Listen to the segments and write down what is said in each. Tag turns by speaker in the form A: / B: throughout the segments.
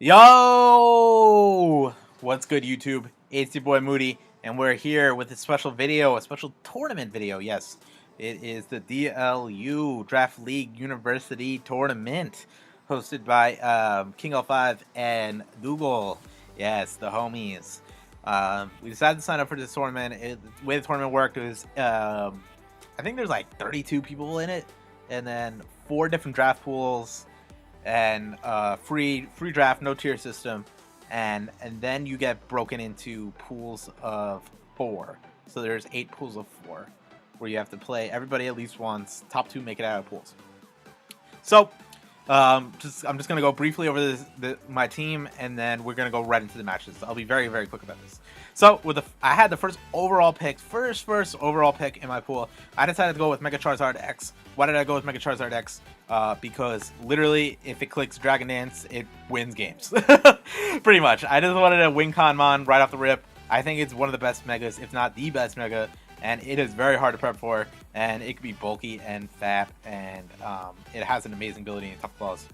A: Yo! What's good, YouTube? It's your boy Moody, and we're here with a special video, a special tournament video. Yes, it is the DLU Draft League University Tournament, hosted by King L5 and Google. Yes, the homies. We decided to sign up for this tournament. The way the tournament worked was, I think there's like 32 people in it, and then 4 different draft pools and free draft, no tier system, and then you get broken into pools of 4. So there's 8 pools of 4 where you have to play everybody at least once. Top 2 make it out of pools. So I'm just gonna go briefly over my team, and then we're gonna go right into the matches. I'll be very quick about this. So I had the first overall pick, first overall pick in my pool. I decided to go with Mega Charizard X. Why did I go with Mega Charizard X? Because literally, if it clicks Dragon Dance, it wins games. Pretty much. I just wanted a win con mon right off the rip. I think it's one of the best megas, if not the best mega, and it is very hard to prep for, and it can be bulky and fat, and it has an amazing ability in Tough Claws,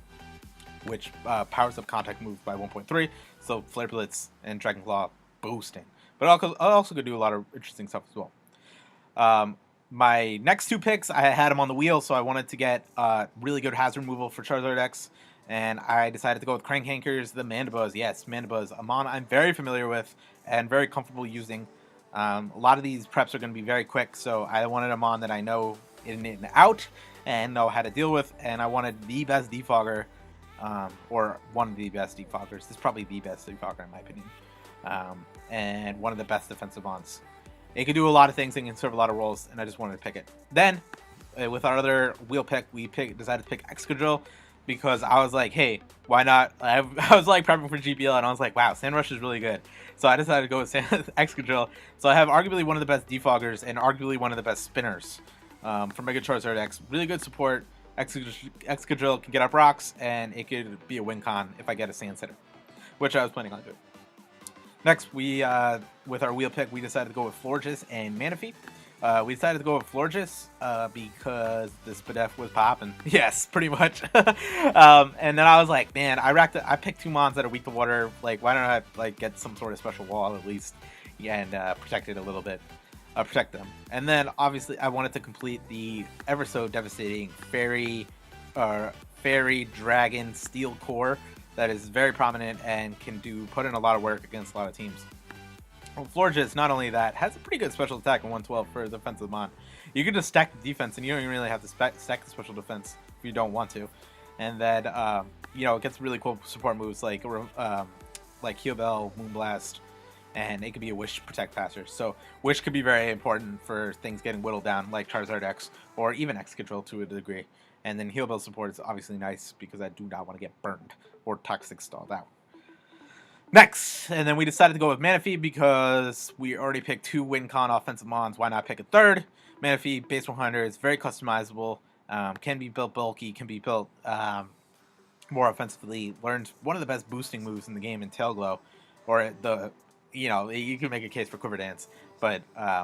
A: which powers up contact moves by 1.3, so Flare Blitz and Dragon Claw boosting. But I also could do a lot of interesting stuff as well. My next 2 picks, I had them on the wheel, so I wanted to get really good hazard removal for Charizard X, and I decided to go with Crank Hankers, the Mandibuzz. Yes, Mandibuzz, a mon I'm very familiar with and very comfortable using. A lot of these preps are going to be very quick, so I wanted a mon that I know in and out and know how to deal with, and I wanted the best defogger, or one of the best defoggers. This is probably the best defogger in my opinion, and one of the best defensive mons. It can do a lot of things and can serve a lot of roles, and I just wanted to pick it. Then, with our other wheel pick, we decided to pick Excadrill, because I was like, hey, why not? I was like prepping for GPL, and I was like, wow, Sandrush is really good. So I decided to go with Excadrill. So I have arguably one of the best defoggers and arguably one of the best spinners for Mega Charizard X. Really good support. Excadrill can get up rocks, and it could be a win con if I get a Sand Sitter, which I was planning on doing. Next, with our wheel pick, we decided to go with Florges and Manaphy. We decided to go with Florges because the Spadef was popping. Yes, pretty much. And then I was like, man, I picked 2 mons that are weak to water. Like, why don't I like get some sort of special wall at least and protect it a little bit, protect them. And then obviously I wanted to complete the ever so devastating Fairy Dragon Steel Core that is very prominent and can put in a lot of work against a lot of teams. Well, Florges, not only that, has a pretty good special attack in 112 for a defensive mon. You can just stack the defense, and you don't even really have to stack the special defense if you don't want to. And then, it gets really cool support moves like Heal Bell, Moonblast, and it could be a Wish Protect faster. So Wish could be very important for things getting whittled down, like Charizard X, or even Excadrill to a degree. And then Heal Bell support is obviously nice because I do not want to get burned or Toxic stalled out. Next, and then we decided to go with Manaphy because we already picked 2 win con offensive mons. Why not pick a third? Manaphy, base 100, is very customizable, can be built bulky, can be built more offensively, learns one of the best boosting moves in the game in Tail Glow, or you can make a case for Quiver Dance, but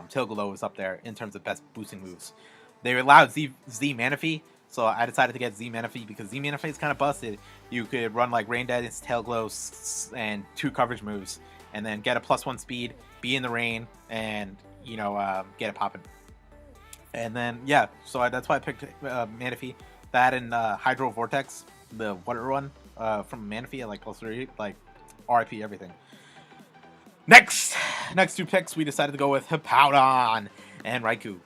A: Tail Glow is up there in terms of best boosting moves. They allowed Z Manaphy, so I decided to get Z Manaphy because Z Manaphy is kind of busted. You could run like Rain Dance, Tail Glow, and 2 coverage moves, and then get a +1 speed, be in the rain, and get it popping. And then yeah, so that's why I picked Manaphy. That and Hydro Vortex, the water one from Manaphy at like +3, like RIP everything. Next 2 picks, we decided to go with Hippowdon and Raikou.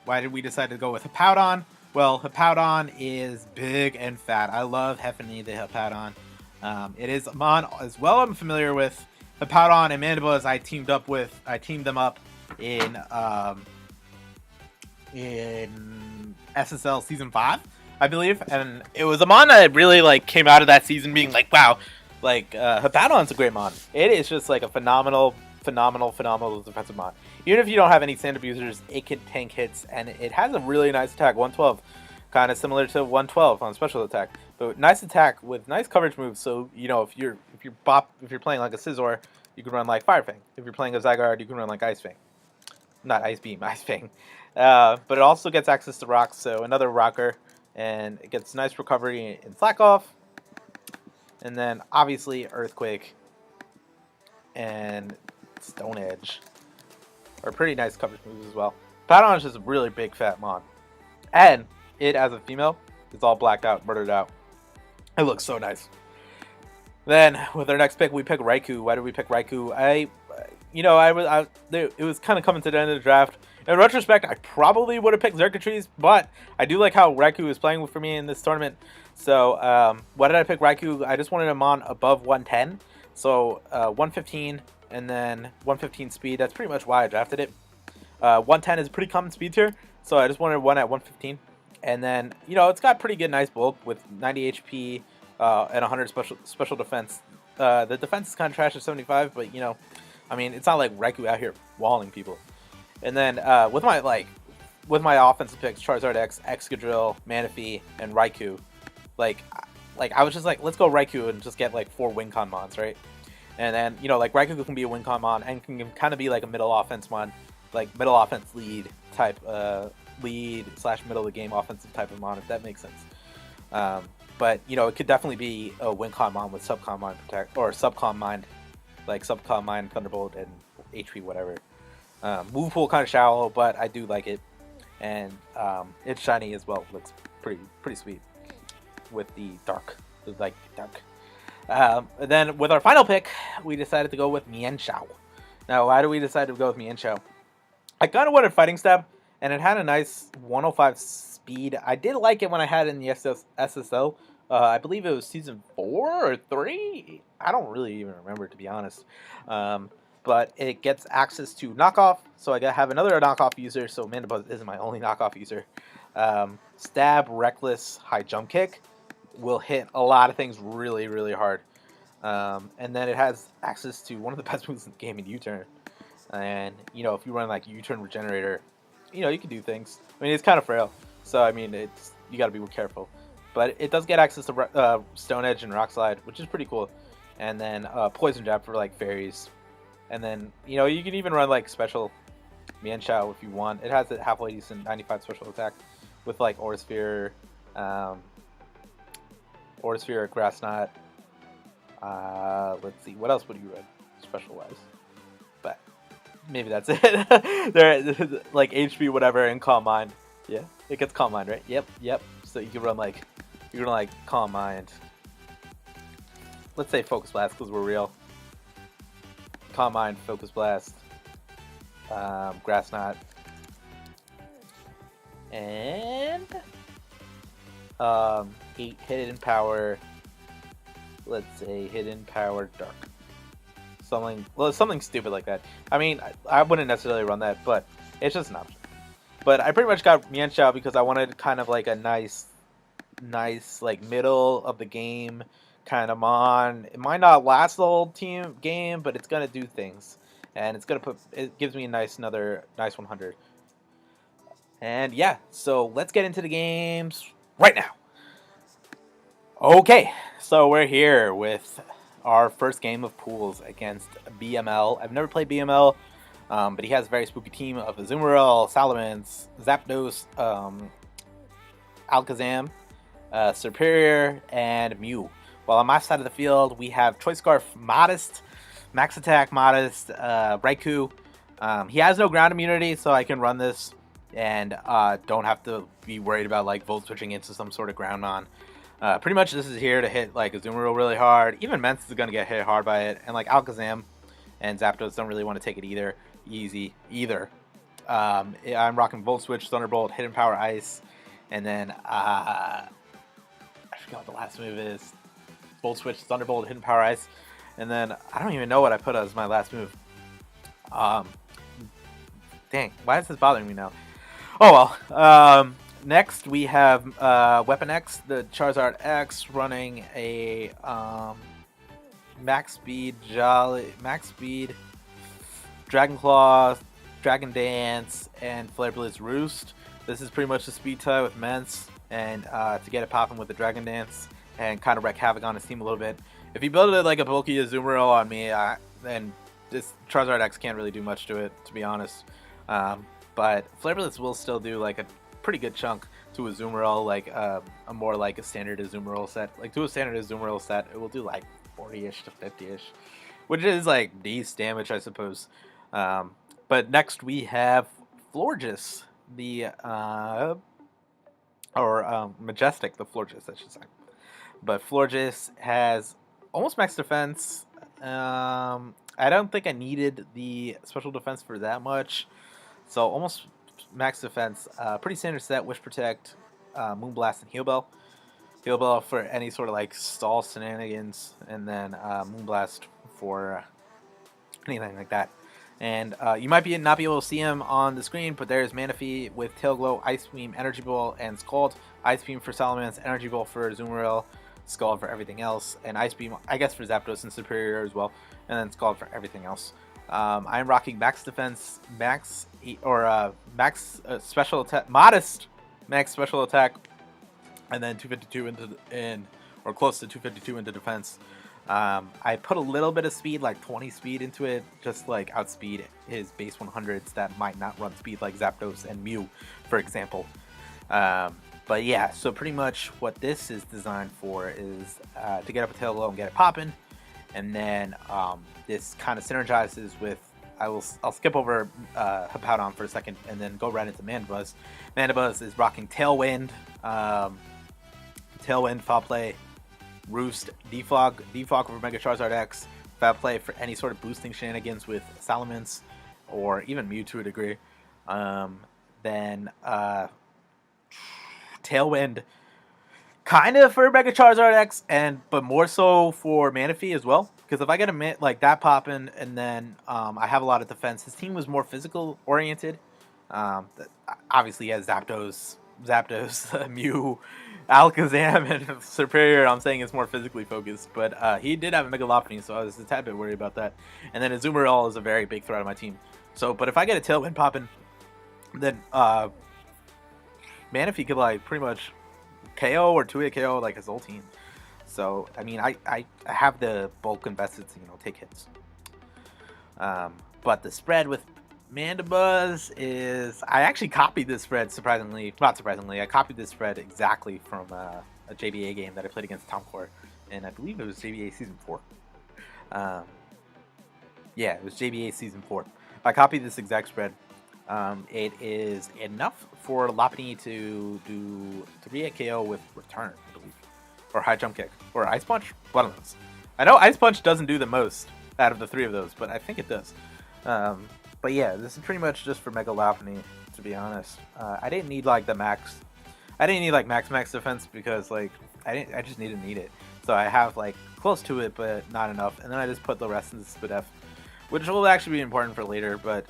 A: Why did we decide to go with Hippowdon? Well, Hippowdon is big and fat. I love Heffany the Hippowdon. It is a mon as well I'm familiar with. Hippowdon and Mandibuzz I teamed them up in SSL Season 5, I believe. And it was a mon that really came out of that season being like, wow, Hippowdon's a great mon. It is just like a phenomenal defensive mon. Even if you don't have any sand abusers, it can tank hits, and it has a really nice attack, 112, kind of similar to 112 on special attack, but nice attack with nice coverage moves. So if you're playing like a Scizor, you can run like Fire Fang. If you're playing a Zygarde, you can run like Ice Fang, not Ice Beam, Ice Fang. But it also gets access to rocks, so another rocker, and it gets nice recovery in Slack Off. And then obviously Earthquake and Stone Edge are pretty nice coverage moves as well. Pattern is just a really big fat mon. And it, as a female, is all blacked out, murdered out. It looks so nice. Then with our next pick, we pick Raikou. Why did we pick Raikou? It was kind of coming to the end of the draft. In retrospect, I probably would have picked Xerxes, but I do like how Raikou is playing for me in this tournament. So why did I pick Raikou? I just wanted him on above 110. So 115 and then 115 speed. That's pretty much why I drafted it. 110 is a pretty common speed tier, so I just wanted one at 115. And then, it's got pretty good, nice bulk with 90 HP and 100 special defense. The defense is kind of trash at 75, but, it's not like Raikou out here walling people. And then with my offensive picks, Charizard X, Excadrill, Manaphy, and Raikou, I was just like, let's go Raikou and just get like 4 Wincon mons, right? And then, Raikou can be a Wincon mon and can kind of be like a middle offense mon, like middle offense lead type, lead / middle of the game offensive type of mon, if that makes sense. But, it could definitely be a Wincon mon with Subcom Mind Protect, or Subcom Mind, like Subcom Mind, Thunderbolt, and HP, whatever. Move pool kind of shallow, but I do like it. And it's shiny as well. It looks pretty sweet with the dark. And then with our final pick, we decided to go with Mienshao. Now, why do we decide to go with Mienshao? I kind of wanted Fighting Stab, and it had a nice 105 speed. I did like it when I had it in the SSL. I believe it was season 4 or 3. I don't really even remember, to be honest. But it gets access to knockoff, so I have another knockoff user. So Mandibuzz isn't my only knockoff user. Stab, Reckless, High Jump Kick will hit a lot of things really, really hard. And then it has access to one of the best moves in the game in U-Turn. And, if you run like U-Turn Regenerator, you can do things. It's kind of frail. So, you got to be careful. But it does get access to Stone Edge and Rock Slide, which is pretty cool. And then Poison Jab for like fairies. And then, you can even run like special Mienshao if you want. It has a halfway decent 95 special attack with like Aura Sphere, Grass Knot. Let's see, what else would you run special wise? But maybe that's it. There, like HP, whatever, and Calm Mind. Yeah, it gets Calm Mind, right? Yep. So you can run like Calm Mind. Let's say Focus Blast because we're real. Calm Mind, Focus Blast, Grass Knot, and 8 Hidden Power. Let's say Hidden Power Dark. Something stupid like that. I wouldn't necessarily run that, but it's just an option. But I pretty much got Mienshao because I wanted kind of like a nice like middle of the game kind of mon. It might not last the whole game, but it's gonna do things, and it gives me another nice 100. And yeah, so let's get into the games right now. Okay, so we're here with our first game of pools against BML. I've never played BML, but he has a very spooky team of Azumarill, Salamence, Zapdos, Alakazam, Superior, and Mew. While on my side of the field, we have Choice Scarf, Modest, Max Attack, Modest, Raikou. He has no ground immunity, so I can run this and don't have to be worried about like Volt switching into some sort of ground mon. Pretty much this is here to hit like Azumarill really hard. Even Mence is going to get hit hard by it. And like Alakazam and Zapdos don't really want to take it either. I'm rocking Volt Switch, Thunderbolt, Hidden Power Ice. And then I forgot what the last move is. Volt Switch, Thunderbolt, Hidden Power Ice. And then I don't even know what I put as my last move. Dang, why is this bothering me now? Oh well. Next we have Weapon X, the Charizard X, running a Max Speed, Dragon Claw, Dragon Dance, and Flare Blitz Roost. This is pretty much the speed tie with Mence, and to get it popping with the Dragon Dance and kind of wreak havoc on his team a little bit. If you build it like a bulky Azumarill on me, then this Charizard X can't really do much to it, to be honest. But Flare Blitz will still do like a pretty good chunk to Azumarill, like a more like a standard Azumarill set. Like to a standard Azumarill set, it will do like 40-ish to 50-ish, which is like decent damage, I suppose. But next we have Florges, the Majestic, the Florges, I should say. But Florges has almost max defense. I don't think I needed the special defense for that much. So almost max defense. Pretty standard set. Wish Protect, Moonblast, and Heal Bell. Heal Bell for any sort of like stall shenanigans, and then Moonblast for anything like that. And you might not be able to see him on the screen, but there's Manaphy with Tail Glow, Ice Beam, Energy Ball, and Scald. Ice Beam for Salamence, Energy Ball for Azumarill, Scald for everything else, and Ice Beam, I guess, for Zapdos and Superior as well, and then Scald for everything else. I'm rocking max defense, special attack, modest max special attack, and then 252 or close to 252 into defense. I put a little bit of speed, like 20 speed into it, just like outspeed his base 100s that might not run speed like Zapdos and Mew, for example. But yeah, so pretty much what this is designed for is to get up a Tail Glow and get it popping, and then this kind of synergizes with. I'll skip over Hippowdon for a second and then go right into Mandibuzz. Mandibuzz is rocking Tailwind, Foul Play, Roost, Defog over Mega Charizard X, Foul Play for any sort of boosting shenanigans with Salamence or even Mew to a degree. Then Tailwind, kind of for Mega Charizard X, but more so for Manaphy as well. Because if I get a like that popping, and then I have a lot of defense. His team was more physical oriented. Obviously, he has Zapdos, Mew, Alakazam, and Superior. I'm saying it's more physically focused, but he did have a Mega Lopunny, so I was a tad bit worried about that. And then Azumarill is a very big threat on my team. So, but if I get a Tailwind popping, then Manaphy could like pretty much KO or 2-hit KO like his whole team. So I mean, I have the bulk invested to take hits. But the spread with Mandibuzz is, I actually copied this spread, not surprisingly, I copied this spread exactly from a JBA game that I played against Tom Core, and I believe it was JBA Season 4. Yeah, it was JBA Season 4. I copied this exact spread. It is enough for Lopunny to do 3-hit KO with Return, I believe. Or High Jump Kick. Or Ice Punch? One of those. I know Ice Punch doesn't do the most out of the 3 of those, but I think it does. But yeah, this is pretty much just for Mega Lopunny, to be honest. I didn't need like the max. I didn't need like max defense because like I just didn't need it. So I have like close to it, but not enough. And then I just put the rest into Spadef, which will actually be important for later. But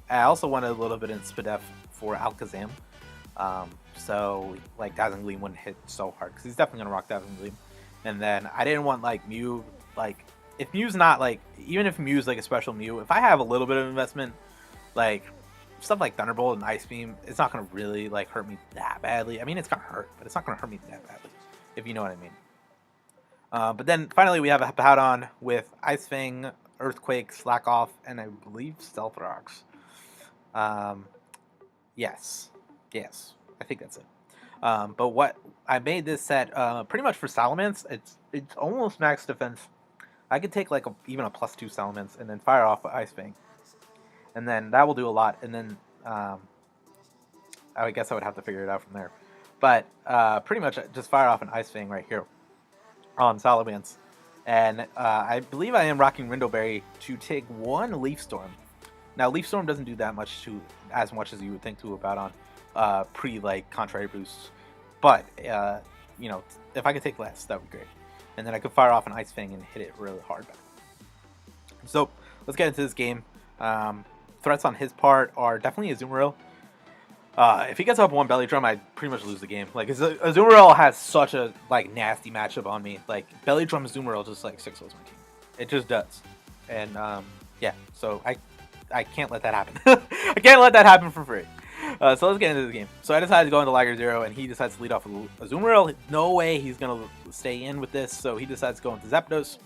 A: I also wanted a little bit in Spadef for Alakazam. So like Dazzling Gleam wouldn't hit so hard because he's definitely gonna rock Dazzling Gleam. And then I didn't want like Mew, like if Mew's not like, even if Mew's like a special Mew, if I have a little bit of investment, like stuff like Thunderbolt and Ice Beam, it's not gonna really like hurt me that badly. I mean, it's gonna hurt, but it's not gonna hurt me that badly, if you know what I mean. But then finally we have a Hippowdon with Ice Fang, Earthquake, Slack Off, and I believe Stealth Rocks. Yes, I think that's it. But what I made this set pretty much for Salamence. It's almost max defense. I could take like even a +2 Salamence and then fire off Ice Fang, and then that will do a lot. And then I guess I would have to figure it out from there. But pretty much just fire off an Ice Fang right here on Salamence, and I believe I am rocking Rindoberry to take 1 Leaf Storm. Now Leaf Storm doesn't do that much as much as you would think to about on pre like contrary boosts, but you know, if I could take less, that would be great. And then I could fire off an Ice Fang and hit it really hard back. So let's get into this game. Threats on his part are definitely Azumarill. If he gets up 1 Belly Drum, I pretty much lose the game. Like Azumarill has such a like nasty matchup on me. Like Belly Drum Azumarill just like 6-0s my team. It just does. And yeah, so I can't let that happen. I can't let that happen for free. So let's get into the game. So I decided to go into Liger Zero, and he decides to lead off with Azumarill. No way he's going to stay in with this, so he decides to go into Zapdos.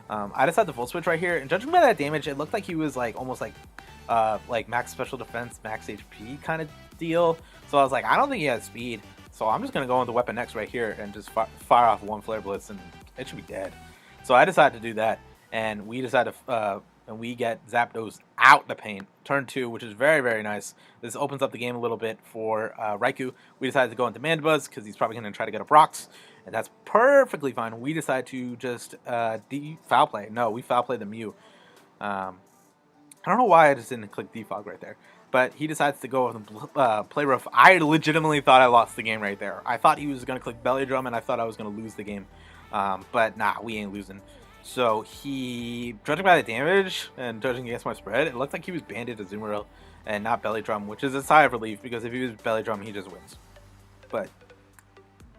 A: I decided to full switch right here, and judging by that damage, it looked like he was like almost like max special defense, max HP kind of steel. So I was like, I don't think he has speed. So I'm just going to go into Weapon X right here and just fire off one Flare Blitz and it should be dead. So I decided to do that, and we decided to, and we get Zapdos out the paint. Turn 2, which is very, very nice. This opens up the game a little bit for Raikou. We decided to go into Mandibuzz because he's probably going to try to get up rocks, and that's perfectly fine. We decided to just foul play. No, we foul play the Mew. I don't know why I just didn't click defog right there. But he decides to go with play rough. I legitimately thought I lost the game right there. I thought he was going to click belly drum, and I thought I was going to lose the game. But nah, we ain't losing. So he, judging by the damage and judging against my spread, it looked like he was banded to Azumarill and not belly drum, which is a sigh of relief because if he was belly drum, he just wins. But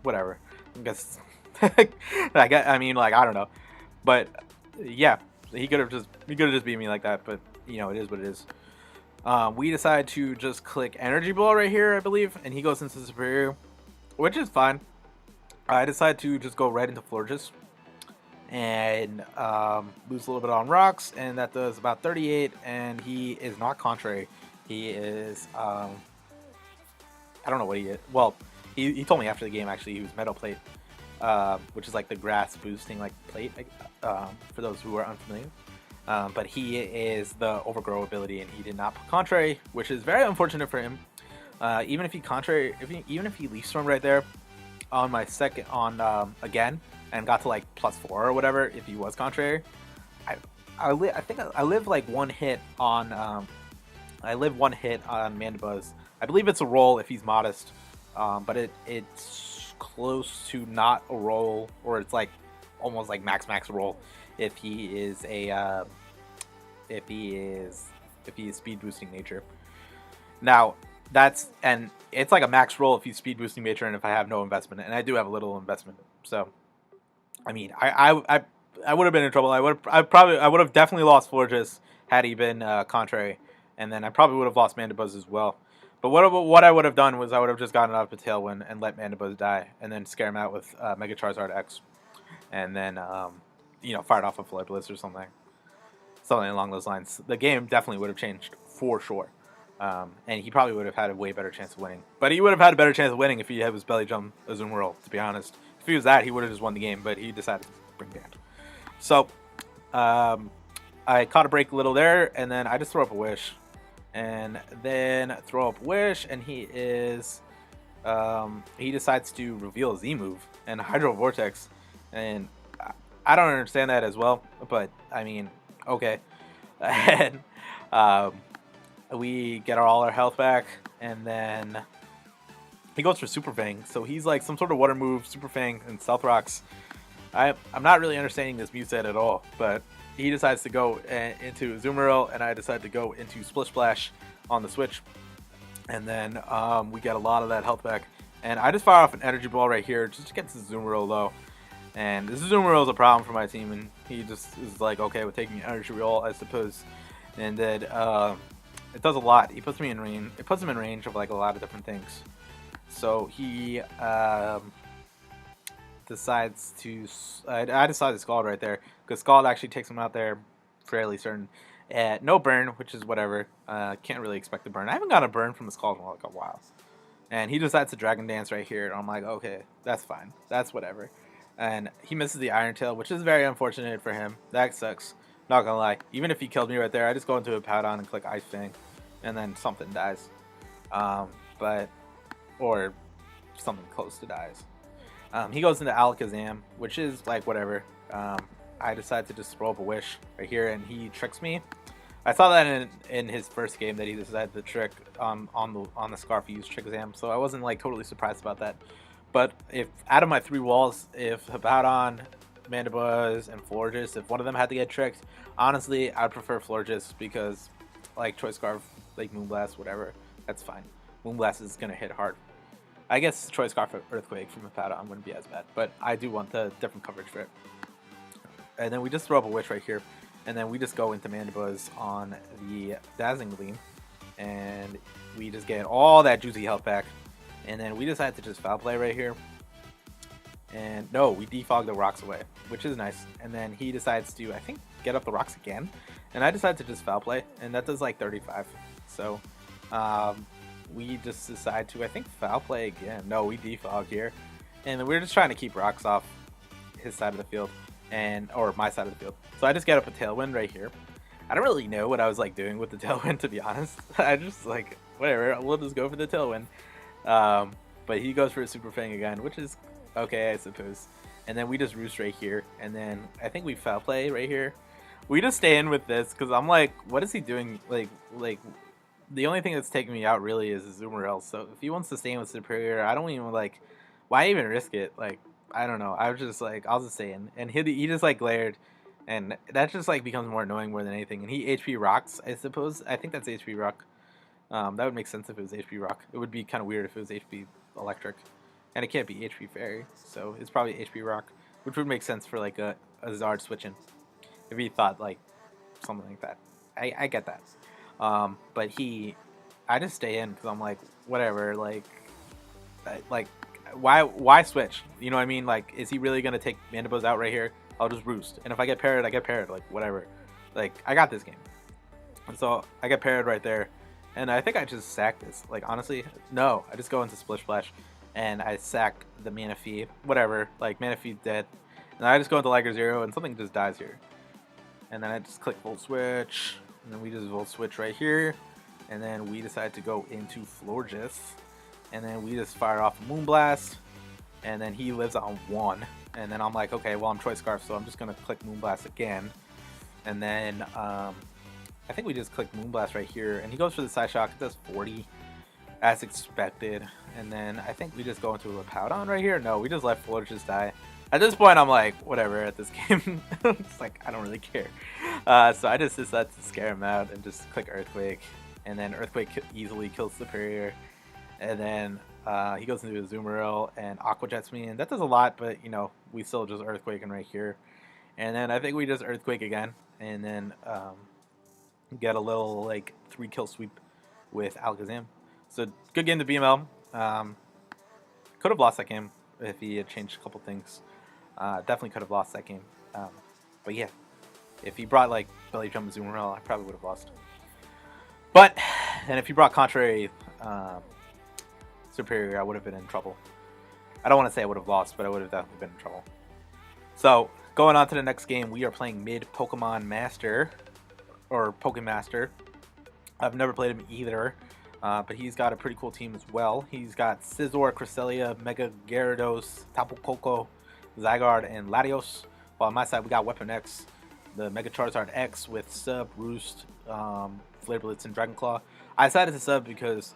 A: whatever. I guess I mean, like, I don't know. But yeah, he could have just beat me like that. But you know, it is what it is. We decide to just click Energy Ball right here, I believe, and he goes into Superior, which is fine. I decide to just go right into Florges and lose a little bit on rocks, and that does about 38, and he is not contrary. He is, I don't know what he is. Well, he told me after the game, actually, he was Metal Plate, which is like the grass boosting like plate, for those who are unfamiliar. But he is the Overgrow ability, and he did not put Contrary, which is very unfortunate for him. Even if he Contrary, even if he Leaf Storm right there on my second again and got to like +4 or whatever, if he was Contrary, I think I live like one hit on Mandibuzz. I believe it's a roll if he's modest, but it's close to not a roll, or it's like almost like max roll if he is a if he is speed boosting nature. Now and it's like a max roll if he's speed boosting nature and if I have no investment, and I do have a little investment. So I mean, I would have been in trouble. I would have definitely lost Florges had he been contrary, and then I probably would have lost Mandibuzz as well. But what I would have done was I would have just gotten off a Tailwind and let Mandibuzz die, and then scare him out with Mega Charizard X, and then you know, fired off a Flare Blitz or something along those lines. The game definitely would have changed for sure, and he probably would have had a way better chance of winning. But he would have had a better chance of winning if he had his belly jump Azumarill, to be honest. If he was that, he would have just won the game, but he decided to bring band. So I caught a break a little there, and then I just throw up a Wish, and then throw up Wish, and he decides to reveal a Z move and Hydro Vortex, and I don't understand that as well, but I mean, okay. And we get all our health back, and then he goes for Super Fang. So he's like some sort of water move, Super Fang, and Stealth Rocks. I'm not really understanding this move set at all, but he decides to go into Azumarill, and I decide to go into Splish Splash on the switch. And then we get a lot of that health back. And I just fire off an Energy Ball right here just to get to Azumarill low. And this Azumarill is a problem for my team, and he just is like, okay, we're taking an Energy Ball, I suppose. And then it does a lot. He puts me in range. It puts him in range of like a lot of different things. So he decides to. I decided to Scald right there because Scald actually takes him out there, fairly certain. No burn, which is whatever. Can't really expect a burn. I haven't got a burn from the Scald in like a while. And he decides to Dragon Dance right here, and I'm like, okay, that's fine. That's whatever. And he misses the Iron Tail, which is very unfortunate for him. That sucks. Not gonna lie. Even if he killed me right there, I just go into a Powdon and click Ice Fang, and then something dies. Or something close to dies. He goes into Alakazam, which is like whatever. I decide to just throw up a Wish right here, and he tricks me. I saw that in his first game that he decided to trick on the Scarf. He used Trick Exam, so I wasn't like totally surprised about that. But if out of my 3 walls, if Hippowdon, Mandibuzz, and Florges, if one of them had to get tricked, honestly, I'd prefer Florges because, like, Choice Scarf, like Moonblast, whatever, that's fine. Moonblast is going to hit hard. I guess Choice Scarf Earthquake from Hippowdon wouldn't be as bad, but I do want the different coverage for it. And then we just throw up a Witch right here, and then we just go into Mandibuzz on the Dazzling Gleam, and we just get all that juicy health back. And then we decide to just foul play right here. And no, we defog the rocks away, which is nice. And then he decides to, I think, get up the rocks again. And I decide to just foul play, and that does like 35. So we just decide to, I think, foul play again. No, we defog here. And we're just trying to keep rocks off his side of the field, or my side of the field. So I just get up a tailwind right here. I don't really know what I was like doing with the tailwind, to be honest. I just like, whatever, we'll just go for the tailwind. But he goes for a super fang again, which is okay, I suppose. And then we just roost right here, and then I think we foul play right here. We just stay in with this because I'm like, what is he doing? Like the only thing that's taking me out really is a zoomer else. So if he wants to stay in with superior, I don't even like. Why even risk it? Like, I don't know. I was just like, I'll just stay in, and he just like glared, and that just like becomes more annoying more than anything. And he HP rocks, I suppose. I think that's HP rock. That would make sense if it was HP rock. It would be kind of weird if it was HP electric, and it can't be HP fairy, so it's probably HP rock, which would make sense for like a Zard switching. If he thought like something like that, I get that. But I just stay in because I'm like, whatever, like why switch? You know what I mean? Like, is he really gonna take Mandibuzz out right here? I'll just roost, and if I get parried, I get parried. Like, whatever. Like, I got this game, and so I get parried right there, and I think I just sack this. Like, honestly, no, I just go into Splish Splash, and I sack the Manaphy, whatever. Like, Manaphy dead, and I just go into Liger Zero, and something just dies here. And then I just click Volt Switch, and then we just Volt Switch right here, and then we decide to go into Florges, and then we just fire off a Moonblast, and then he lives on 1, and then I'm like, okay, well, I'm Choice Scarf, so I'm just gonna click Moonblast again, and then I think we just click Moonblast right here, and he goes for the Side Shock. It does 40 as expected, and then I think we just go into a Powdon right here. No, we just let Florges die. At this point, I'm like, whatever at this game. It's like, I don't really care. So I just decided to scare him out and just click Earthquake. And then Earthquake easily kills Superior. And then he goes into a Azumarill and Aqua Jets me. And that does a lot, but, you know, we still just Earthquaking right here. And then I think we just Earthquake again. And then get a little, like, 3-kill sweep with Alakazam. So, good game to BML. Could have lost that game if he had changed a couple things. Definitely could have lost that game. But yeah, if he brought like Belly Jump and Azumarill, I probably would have lost. But, and if he brought Contrary Superior, I would have been in trouble. I don't want to say I would have lost, but I would have definitely been in trouble. So, going on to the next game, we are playing mid Pokemon Master, or Pokemaster. I've never played him either, but he's got a pretty cool team as well. He's got Scizor, Cresselia, Mega Gyarados, Tapu Koko, Zygarde, and Latios. While on my side, we got Weapon X, the Mega Charizard X with Sub, Roost, Flare Blitz, and Dragon Claw. I decided to sub because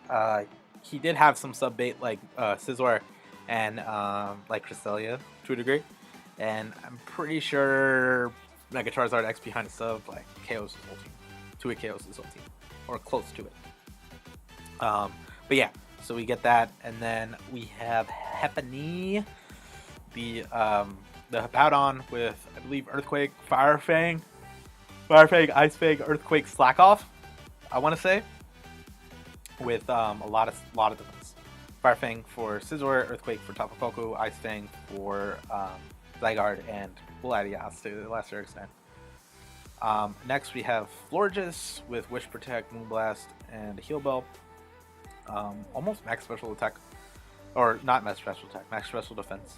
A: he did have some sub bait like Scizor and like Cresselia to a degree. And I'm pretty sure Mega Charizard X behind a sub like KOs his whole team. 2-hit KOs his whole team. Or close to it. But yeah, so we get that, and then we have Hepany, the Hippowdon with, I believe, Earthquake, Fire Fang, Ice Fang, Earthquake, Slack Off, I want to say, with a lot of defense. Fire Fang for Scizor, Earthquake for Tapu Koko, Ice Fang for Zygarde, and Latias to a lesser extent. Next we have Florges with Wish Protect, Moonblast, and Heal Bell. Almost max special attack, or not max special attack, max special defense.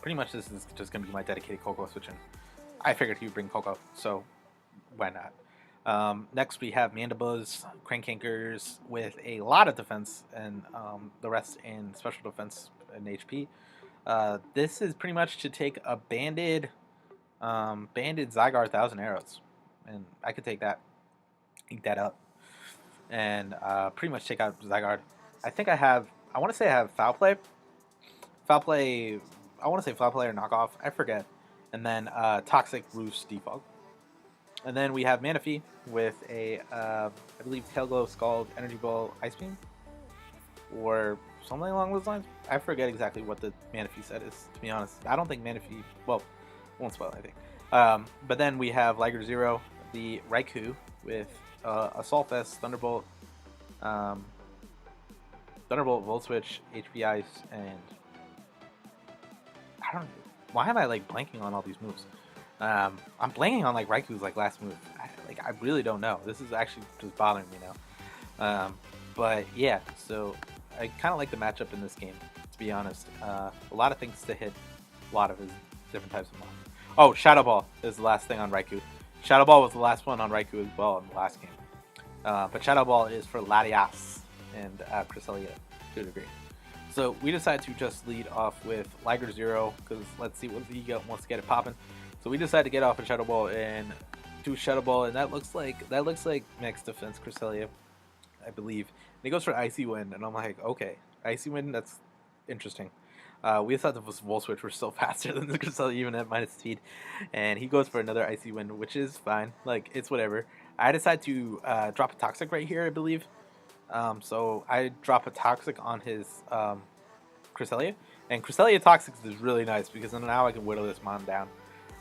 A: Pretty much this is just going to be my dedicated Koko switching. I figured he would bring Koko, so why not? Next we have Mandibuzz, Crankankers with a lot of defense, and the rest in special defense and HP. This is pretty much to take a banded Zygarde 1000 Arrows, and I could take that, eat that up, and pretty much take out Zygarde. I think I want to say I have Foul Play, I want to say Foul Play or Knockoff, I forget, and then Toxic, Roost, Defog. And then we have Manaphy with a, I believe, Tail Glow, Scald, Energy Ball, Ice Beam, or something along those lines. I forget exactly what the Manaphy set is, to be honest. I don't think Manaphy, well, won't spoil anything. But then we have Liger Zero, the Raikou with Assault Vest, Thunderbolt, Volt Switch, HP Ice, and I don't know. Why am I like blanking on all these moves? I'm blanking on like Raikou's like last move. I really don't know. This is actually just bothering me now. But yeah, so I kind of like the matchup in this game, to be honest. A lot of things to hit, a lot of his different types of mons. Oh, Shadow Ball is the last thing on Raikou. Shadow Ball was the last one on Raikou as well in the last game. But Shadow Ball is for Latias and Cresselia to a degree. So we decided to just lead off with Liger Zero because let's see what he wants to get it popping. So we decided to get off a Shadow Ball and do Shadow Ball, and that looks like Max Defense Cresselia, I believe. And he goes for Icy Wind, and I'm like, okay, Icy Wind, that's interesting. We thought the Volt Switch were still faster than the Cresselia even at minus speed, and he goes for another Icy Wind, which is fine. Like, it's whatever. I decide to drop a Toxic right here, I believe. So I drop a Toxic on his Cresselia, and Cresselia Toxic is really nice because now I can whittle this mon down.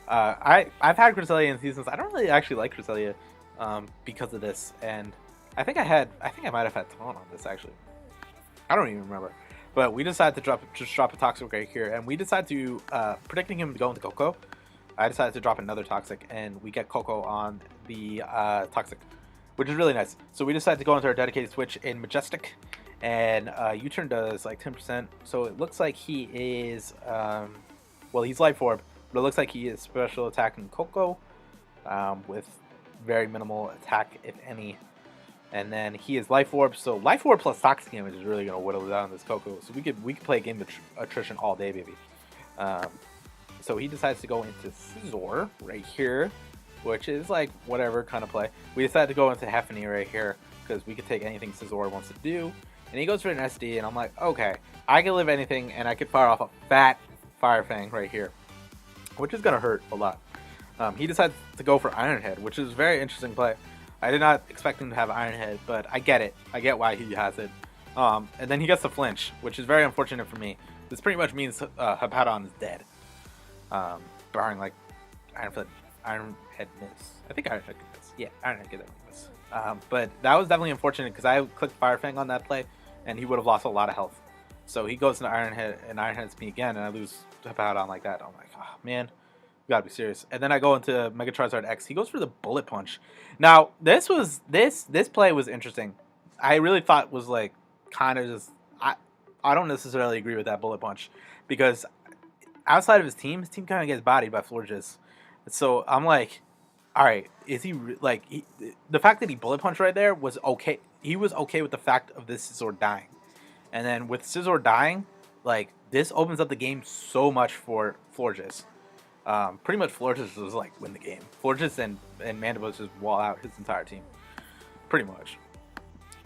A: I've had Cresselia in seasons. I don't really actually like Cresselia because of this, and I think I might have had Taunt on this actually. I don't even remember. But we decided to just drop a Toxic right here, and we decided to predicting him to go into Coco. I decided to drop another Toxic, and we get Coco on the Toxic, which is really nice. So we decided to go into our dedicated switch in Majestic, and U-turn does like 10%. So it looks like he is, well, he's Life Orb, but it looks like he is special attacking Coco with very minimal attack, if any. And then he is Life Orb, so Life Orb plus Toxic damage is really going to whittle down this Coco. So we could play a game of attrition all day, baby. So he decides to go into Scizor right here, which is like whatever kind of play. We decided to go into Heffany right here because we could take anything Scizor wants to do. And he goes for an SD, and I'm like, okay, I can live anything, and I could fire off a fat Fire Fang right here, which is going to hurt a lot. He decides to go for Iron Head, which is a very interesting play. I did not expect him to have Iron Head, but I get it. I get why he has it. And then he gets the flinch, which is very unfortunate for me. This pretty much means Hippowdon is dead. Barring like Iron Head miss. I think Iron Head could miss. Yeah, Iron Head could miss. But that was definitely unfortunate because I clicked Fire Fang on that play, and he would have lost a lot of health. So he goes into Iron Head, and Iron Heads me again, and I lose Hippowdon like that. I'm like, oh man. You gotta be serious. And then I go into Mega Charizard X. He goes for the Bullet Punch. Now, this play was interesting. I really thought was like kind of just I don't necessarily agree with that Bullet Punch because outside of his team kind of gets bodied by Florges. So I'm like, all right, is he like the fact that he Bullet Punched right there was okay. He was okay with the fact of this Scizor dying, and then with Scizor dying, like this opens up the game so much for Florges. Pretty much Florges was like win the game. Florges and Mandibus just wall out his entire team. Pretty much.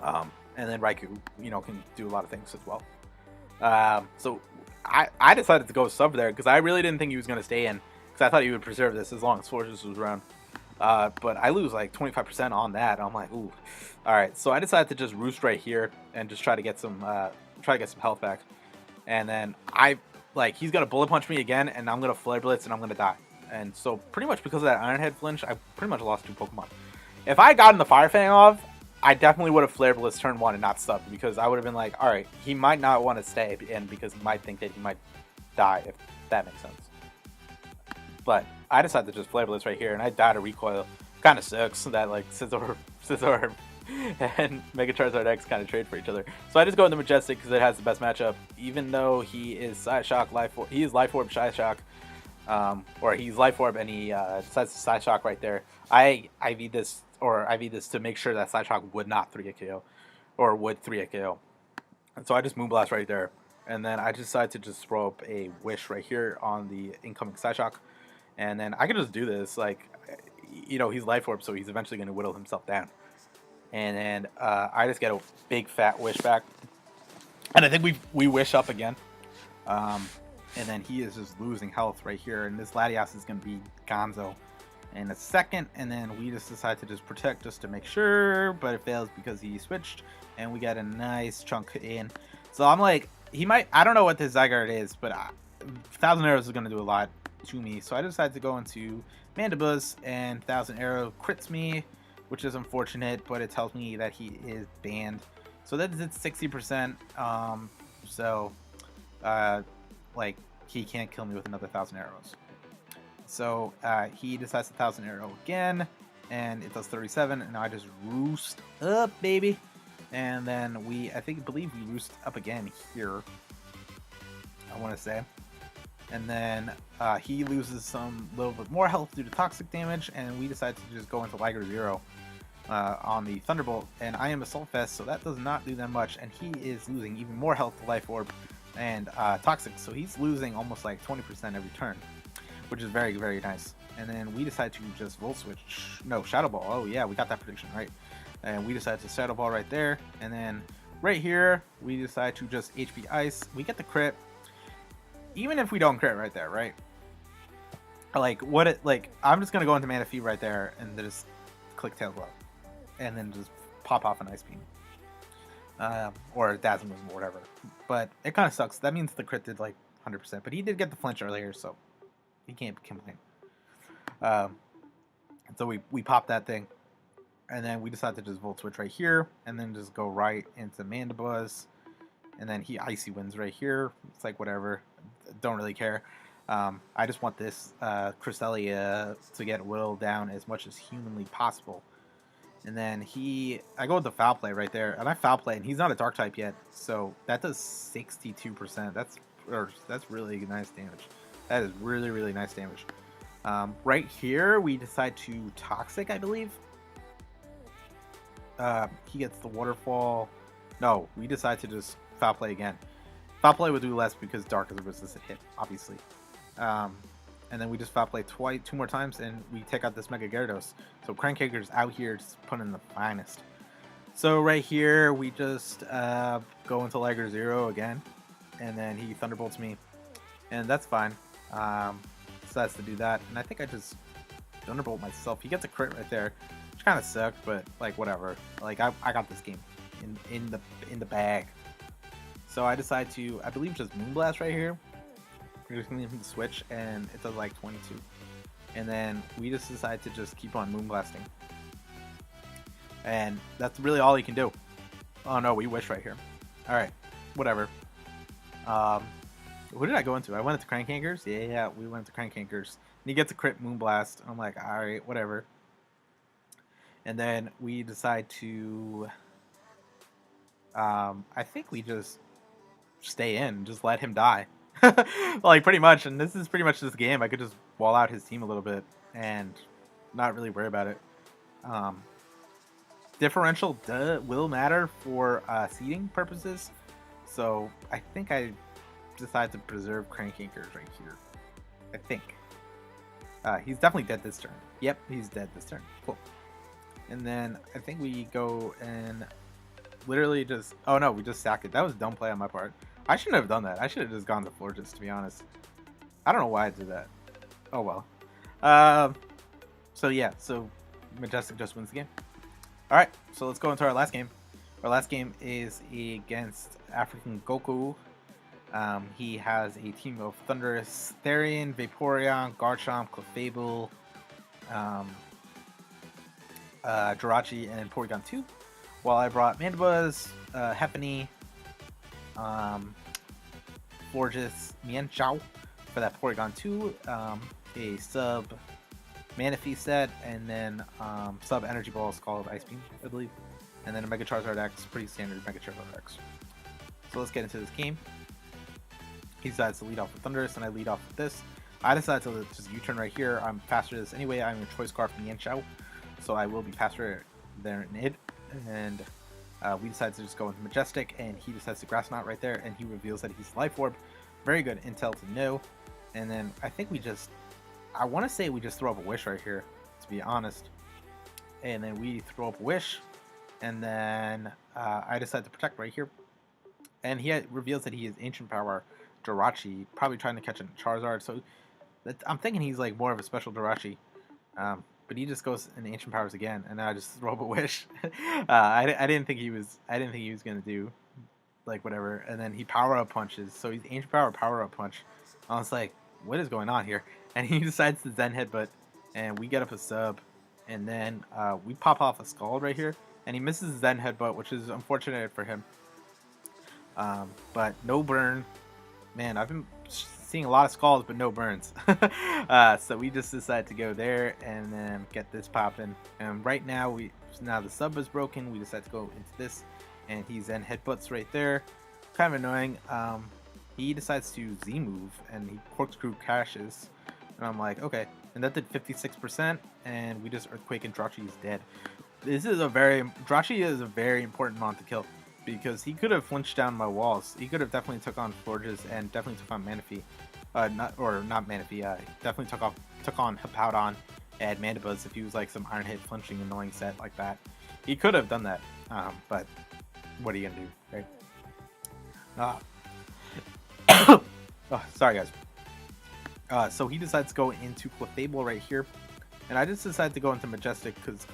A: And then Raikou, can do a lot of things as well. So I decided to go sub there because I really didn't think he was going to stay in because I thought he would preserve this as long as Florges was around. But I lose like 25% on that. I'm like, ooh. Alright, so I decided to just roost right here and just try to get some health back. And then he's gonna Bullet Punch me again, and I'm gonna Flare Blitz, and I'm gonna die. And so, pretty much because of that Iron Head flinch, I pretty much lost 2 Pokemon. If I had gotten the Fire Fang off, I definitely would have Flare Blitz turn 1 and not stubbed, because I would have been like, alright, he might not want to stay in because he might think that he might die, if that makes sense. But I decided to just Flare Blitz right here, and I died to Recoil. Kind of sucks that, like, Scizor and Mega Charizard X kind of trade for each other. So I just go into Majestic because it has the best matchup. Even though he is Psyshock, he is Life Orb, Psyshock, or he's Life Orb and he decides to Psyshock right there. I IV this to make sure that Psyshock would not 3-hit KO, or would 3-hit KO. And so I just Moonblast right there. And then I decide to just throw up a Wish right here on the incoming Psyshock. And then I can just do this, like, he's Life Orb, so he's eventually going to whittle himself down. And then I just get a big fat Wish back. And I think we Wish up again. And then he is just losing health right here. And this Latias is going to be Gonzo in a second. And then we just decide to just protect just to make sure. But it fails because he switched. And we got a nice chunk in. So I'm like, I don't know what this Zygarde is, but 1,000 Arrows is going to do a lot to me. So I decided to go into Mandibus, and 1,000 Arrow crits me, which is unfortunate, but it tells me that he is banned. So that is at 60%. Like, he can't kill me with another 1,000 Arrows. So he decides to 1,000 Arrow again, and it does 37, and now I just roost up, baby. And then I believe we roost up again here, I want to say. And then he loses some little bit more health due to toxic damage, and we decide to just go into Liger 0 on the Thunderbolt. And I am Assault Vest, so that does not do that much, and he is losing even more health to Life Orb and Toxic, so he's losing almost like 20% every turn, which is very, very nice. And then we decide to just Volt Switch. No, Shadow Ball. Oh yeah, we got that prediction right. And we decide to Shadow Ball right there. And then right here, we decide to just HP Ice. We get the crit. Even if we don't crit right there, right? Like, I'm just going to go into Mana Feed right there and just click Tail Glove. And then just pop off an Ice Beam. Or Dazzling Wisdom or whatever. But it kind of sucks. That means the crit did like 100%. But he did get the flinch earlier, so he can't complain. So we pop that thing. And then we decide to just Volt Switch right here. And then just go right into Mandibuzz. And then he Icy Winds right here. It's like whatever. Don't really care. I just want this Cresselia to get whittled down as much as humanly possible. And then I go with the Foul Play right there. And I Foul Play, and he's not a Dark type yet. So that does 62%. That's really nice damage. That is really, really nice damage. Right here, we decide to Toxic, I believe. He gets the Waterfall. No, we decide to just Foul Play again. Foul Play would do less because Dark is a resistant hit, obviously. And then we just Foul Play two more times, and we take out this Mega Gyarados. So Crankhaker's out here just putting in the finest. So right here, we just go into Liger 0 again, and then he Thunderbolts me, and that's fine. Decides to do that, and I think I just Thunderbolt myself. He gets a crit right there, which kind of sucked, but like whatever. Like I got this game in the bag. So I decide to, I believe, just Moonblast right here. We're just going to switch, and it does like 22. And then we just decide to just keep on Moonblasting. And that's really all you can do. Oh no, we Wish right here. Alright, whatever. Who did I go into? I went into Crankhankers? Yeah, we went into Crankhankers. And he gets a crit Moonblast. I'm like, alright, whatever. And then we decide to... I think we just stay in, just let him die. Like, pretty much. And this is pretty much this game. I could just wall out his team a little bit and not really worry about it. Differential will matter for seeding purposes. So I think I decide to preserve Crankhankers right here. I think. He's definitely dead this turn. Yep, he's dead this turn. Cool. And then I think we go and literally just... Oh no, we just sack it. That was a dumb play on my part. I shouldn't have done that. I should have just gone to Florges, to be honest. I don't know why I did that. Oh well. So yeah, so Majestic just wins the game. Alright, so let's go into our last game. Our last game is against African Goku. He has a team of Thundurus, Therian, Vaporeon, Garchomp, Clefable, Jirachi, and Porygon 2. While I brought Mandibuzz, Hepany, Florges, Mienshao for that Porygon 2, a sub Manaphy set, and then sub Energy Balls called Ice Beam, I believe, and then a Mega Charizard X, pretty standard Mega Charizard X. So let's get into this game. He decides to lead off with Thundurus, and I lead off with this. I decided to just U-turn right here. I'm faster than this anyway. I'm a Choice Scarf Mienshao, so I will be faster than it. And we decide to just go into Majestic, and he decides to Grass Knot right there, and he reveals that he's Life Orb. Very good intel to know. And then I think I want to say we just throw up a Wish right here, to be honest. And then we throw up a Wish, and then I decide to Protect right here. And he reveals that he is Ancient Power Jirachi, probably trying to catch a Charizard. So I'm thinking he's like more of a special Jirachi. But he just goes in Ancient Powers again, and I just throw up a Wish. I didn't think he was gonna do like whatever. And then he Power Up punches, so he's Ancient Power Up punch. I was like, what is going on here? And he decides to Zen Headbutt, and we get up a sub, and then we pop off a Scald right here, and he misses Zen Headbutt, which is unfortunate for him. But no burn. Man, I've been seeing a lot of Scalds, but no burns. So we just decided to go there and then get this popping. And right now, now the sub is broken. We decide to go into this, and he's then headbutts right there. Kind of annoying. He decides to Z move and he corkscrew crashes, and I'm like, okay. And that did 56%, and we just earthquake and Drachi is dead. Drachi is a very important mon to kill because he could have flinched down my walls. He could have definitely took on Forges and definitely took on Manaphy. Not Manaphy. Definitely took on Hippowdon and Mandibuzz if he was like some Iron Hit flinching annoying set like that. He could have done that, but what are you gonna do, right? Oh, sorry guys. So he decides to go into Clefable right here, and I just decided to go into Majestic because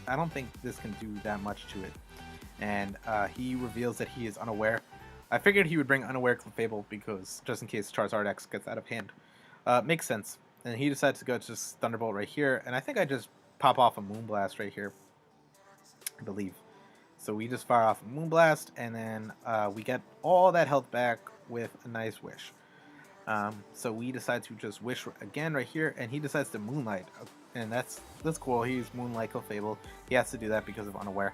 A: I don't think this can do that much to it. And he reveals that he is unaware. I figured he would bring unaware Clefable because just in case Charizard X gets out of hand. Makes sense. And he decides to go to just Thunderbolt right here, and I think I just pop off a Moonblast right here, I believe. So we just fire off a Moonblast, and then we get all that health back with a nice Wish. So we decide to just Wish again right here, and he decides to Moonlight, and that's cool. He's Moonlight Clefable. He has to do that because of unaware.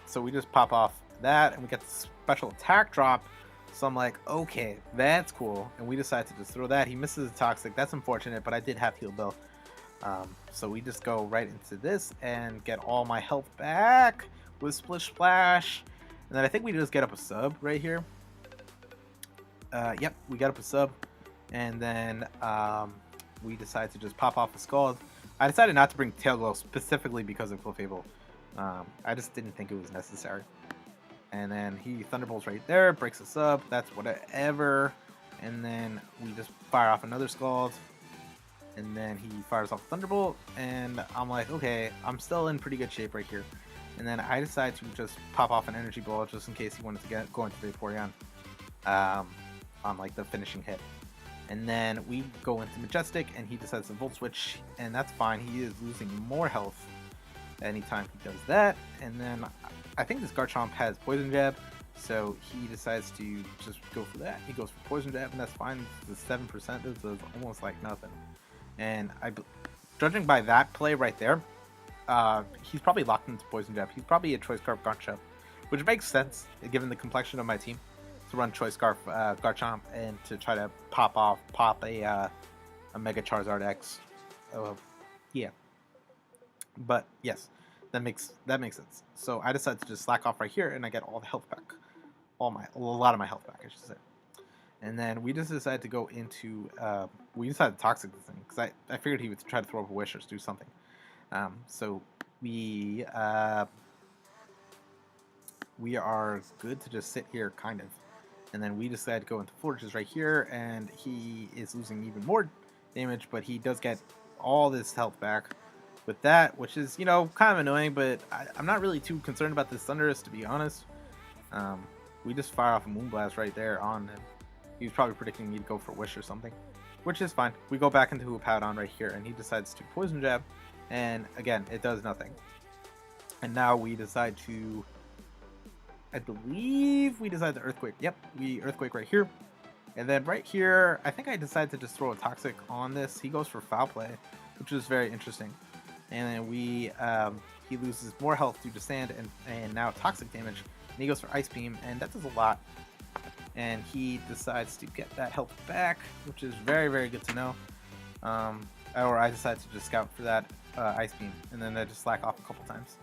A: So we just pop off that, and we get the special attack drop. So I'm like, okay, that's cool. And we decide to just throw that. He misses the Toxic. That's unfortunate, but I did have Heal Bell. So we just go right into this and get all my health back with Splish Splash. And then I think we just get up a sub right here. Yep, we got up a sub. And then we decide to just pop off the Scald. I decided not to bring Tail Glow specifically because of Clefable. I just didn't think it was necessary. And then he Thunderbolts right there, breaks a sub, that's whatever. And then we just fire off another Scald. And then he fires off Thunderbolt, and I'm like, okay, I'm still in pretty good shape right here. And then I decide to just pop off an Energy Ball just in case he wanted to go into Vaporeon on like the finishing hit. And then we go into Majestic, and he decides to Volt Switch, and that's fine. He is losing more health anytime he does that. And then I think this Garchomp has Poison Jab, so he decides to just go for that. He goes for Poison Jab, and that's fine. The 7%, this is almost like nothing. And judging by that play right there, he's probably locked into Poison Jab. He's probably a Choice Scarf Garchomp, which makes sense given the complexion of my team to run Choice Scarf Garchomp and to try to pop a Mega Charizard X. Yeah, but yes, that makes sense. So I decided to just slack off right here, and I get all the health back, a lot of my health back, I should say. And then we just decided to go into, we decided to Toxic this thing, because I figured he would try to throw up a Wish or do something. So we are good to just sit here, kind of. And then we decided to go into Forges right here, and he is losing even more damage, but he does get all this health back with that, which is, you know, kind of annoying, but I'm not really too concerned about this Thundurus, to be honest. We just fire off a Moonblast right there on him. He was probably predicting me to go for Wish or something, which is fine. We go back into Hippowdon right here, and he decides to Poison Jab, and again, it does nothing. And now we decide to, I believe we decide to Earthquake. Yep, we Earthquake right here. And then right here, I think I decided to just throw a Toxic on this. He goes for Foul Play, which is very interesting. And then he loses more health due to Sand and now Toxic damage. And he goes for Ice Beam, and that does a lot. And he decides to get that health back, which is very, very good to know. Or I decided to just scout for that Ice Beam, and then I just slack off a couple times.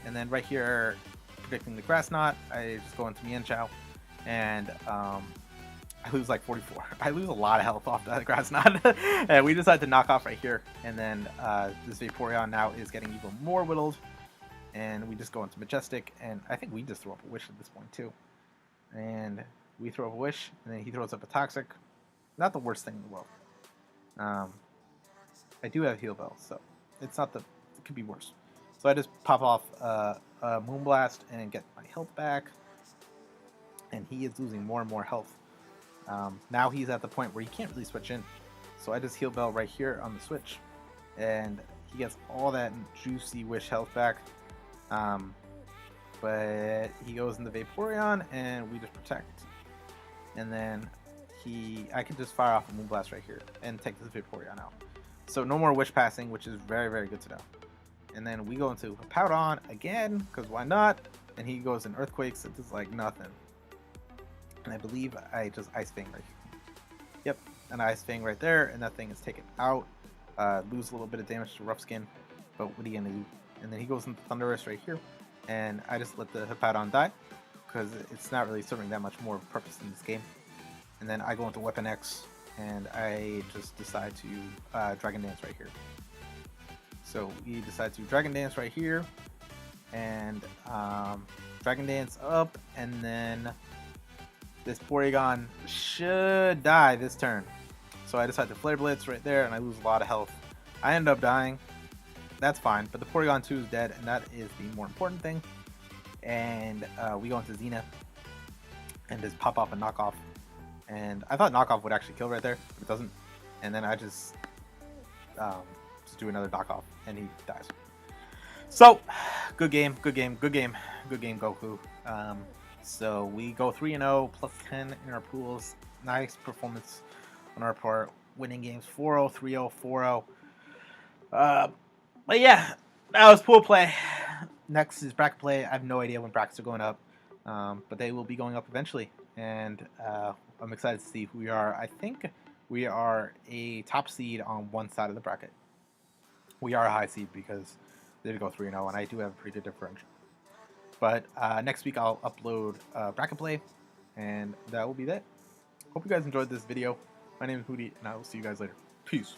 A: And then right here, predicting the Grass Knot, I just go into Mienshao, and I lose like 44. I lose a lot of health off that Grass Knot. And we decide to knock off right here, and then this Vaporeon now is getting even more whittled. And we just go into Majestic, and I think we just throw up a Wish at this point too. And we throw up a Wish, and then he throws up a Toxic. Not the worst thing in the world. I do have Heal Bell, so it's not it could be worse. So I just pop off a Moonblast and get my health back. And he is losing more and more health. Now he's at the point where he can't really switch in. So I just Heal Bell right here on the switch. And he gets all that juicy Wish health back. But he goes in the Vaporeon, and we just protect. And then I can just fire off a Moonblast right here and take this Vaporeon out. So no more Wish passing, which is very, very good to know. And then we go into Hippowdon again, because why not? and he goes in earthquakes. It does like nothing. And I believe I just Ice Fang right here. Yep, an Ice Fang right there, and that thing is taken out. Lose a little bit of damage to Rough Skin, but what are you gonna do? And then he goes into Thunderous right here, and I just let the Hippowdon die because it's not really serving that much more purpose in this game. And then I go into Weapon X, and I just decide to Dragon Dance right here. So we decide to Dragon Dance right here, and Dragon Dance up, and then this Porygon should die this turn. So I decide to Flare Blitz right there, and I lose a lot of health. I end up dying. That's fine, but the Porygon 2 is dead, and that is the more important thing. And we go into Xena, and just pop off a knockoff. And I thought knockoff would actually kill right there, but it doesn't. And then I just do another knockoff, and he dies. So, good game, good game, good game, good game, Goku. So we go 3-0, plus 10 in our pools. Nice performance on our part. Winning games 4-0, 3-0, 4-0. But yeah, that was pool play. Next is bracket play. I have no idea when brackets are going up, but they will be going up eventually. And I'm excited to see who we are. I think we are a top seed on one side of the bracket. We are a high seed because they did go 3-0, and I do have a pretty good differential. But next week I'll upload bracket play, and that will be that. Hope you guys enjoyed this video. My name is Hootie, and I will see you guys later. Peace.